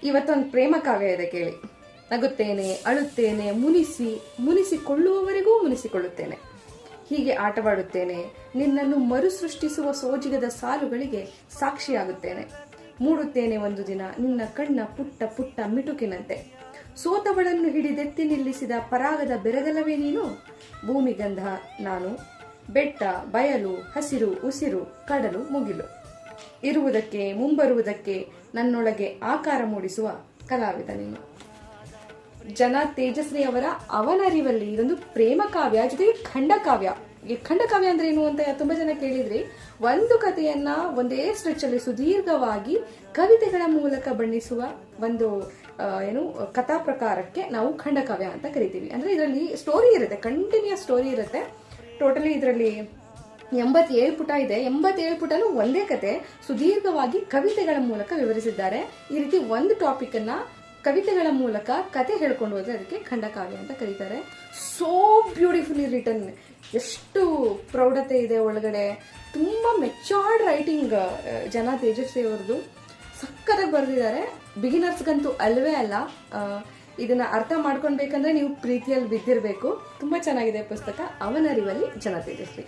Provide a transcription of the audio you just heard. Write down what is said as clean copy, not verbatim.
ಇವತ್ತೊಂದು ಪ್ರೇಮ ಕಾವ್ಯ ಇದೆ ಕೇಳಿ. ನಗುತ್ತೇನೆ, ಅಳುತ್ತೇನೆ, ಮುನಿಸಿಕೊಳ್ಳುವವರೆಗೂ ಮುನಿಸಿಕೊಳ್ಳುತ್ತೇನೆ. ಹೀಗೆ ಆಟವಾಡುತ್ತೇನೆ, ನಿನ್ನನ್ನು ಮರುಸೃಷ್ಟಿಸುವ ಸೋಜಿಗದ ಸಾಲುಗಳಿಗೆ ಸಾಕ್ಷಿಯಾಗುತ್ತೇನೆ. ಮೂಡುತ್ತೇನೆ ಒಂದು ದಿನ ನಿನ್ನ ಕಣ್ಣ ಪುಟ್ಟ ಪುಟ್ಟ ಮಿಟುಕಿನಂತೆ. ಸೋತವಳನ್ನು ಹಿಡಿದೆತ್ತಿ ನಿಲ್ಲಿಸಿದ ಪರಾಗದ ಬೆರಗಲವೇ ನೀನು. ಭೂಮಿಗಂಧ ನಾನು, ಬೆಟ್ಟ ಬಯಲು ಹಸಿರು ಉಸಿರು ಕಡಲು ಮುಗಿಲು. ಇರುವುದಕ್ಕೆ ಮುಂಬರುವುದಕ್ಕೆ ನನ್ನೊಳಗೆ ಆಕಾರ ಮೂಡಿಸುವ ಕಲಾವಿದ ನೀನು. ಜನ ತೇಜಸ್ವಿ ಅವರ ಅವನರಿವಲ್ಲಿ ಇದೊಂದು ಪ್ರೇಮ ಕಾವ್ಯ ಜೊತೆಗೆ ಖಂಡಕಾವ್ಯ. ಈ ಖಂಡಕಾವ್ಯ ಅಂದ್ರೆ ಏನು ಅಂತ ತುಂಬಾ ಜನ ಕೇಳಿದ್ರಿ. ಒಂದು ಕಥೆಯನ್ನ ಒಂದೇ ಸ್ಟ್ರೆಚ್ ಅಲ್ಲಿ ಸುದೀರ್ಘವಾಗಿ ಕವಿತೆಗಳ ಮೂಲಕ ಬಣ್ಣಿಸುವ ಒಂದು ಕಥಾ ಪ್ರಕಾರಕ್ಕೆ ನಾವು ಖಂಡಕಾವ್ಯ ಅಂತ ಕರಿತೀವಿ. ಅಂದ್ರೆ ಇದರಲ್ಲಿ ಸ್ಟೋರಿ ಇರುತ್ತೆ, ಕಂಟಿನ್ಯೂಸ್ ಸ್ಟೋರಿ ಇರುತ್ತೆ. ಟೋಟಲಿ ಇದರಲ್ಲಿ 87 ಪುಟ ಇದೆ. 87 ಪುಟನು ಒಂದೇ ಕತೆ ಸುದೀರ್ಘವಾಗಿ ಕವಿತೆಗಳ ಮೂಲಕ ವಿವರಿಸಿದ್ದಾರೆ. ಈ ರೀತಿ ಒಂದು ಟಾಪಿಕ್ ಅನ್ನ ಕವಿತೆಗಳ ಮೂಲಕ ಕತೆ ಹೇಳ್ಕೊಂಡು ಹೋದ್ರೆ ಅದಕ್ಕೆ ಖಂಡಕಾವ್ಯ ಅಂತ ಕರೀತಾರೆ. ಸೋ ಬ್ಯೂಟಿಫುಲಿ ರಿಟನ್, ಎಷ್ಟು ಪ್ರೌಢತೆ ಇದೆ ಒಳಗಡೆ. ತುಂಬಾ ಮೆಚೂರ್ಡ್ ರೈಟಿಂಗ್ ಜನ ತೇಜಸ್ವಿ ಅವ್ರದ್ದು. ಸಕ್ಕತ್ತಾಗಿ ಬರೆದಿದ್ದಾರೆ. ಬಿಗಿನರ್ಸ್ಗಂತೂ ಅಲ್ವೇ ಅಲ್ಲ. ಇದನ್ನ ಅರ್ಥ ಮಾಡ್ಕೊಳ್ಬೇಕಂದ್ರೆ ನೀವು ಪ್ರೀತಿಯಲ್ಲಿ ಬಿದ್ದಿರಬೇಕು. ತುಂಬಾ ಚೆನ್ನಾಗಿದೆ ಪುಸ್ತಕ. ಅವನರಿವಲ್ಲಿ ಜನ ತೇಜಸ್ವಿ.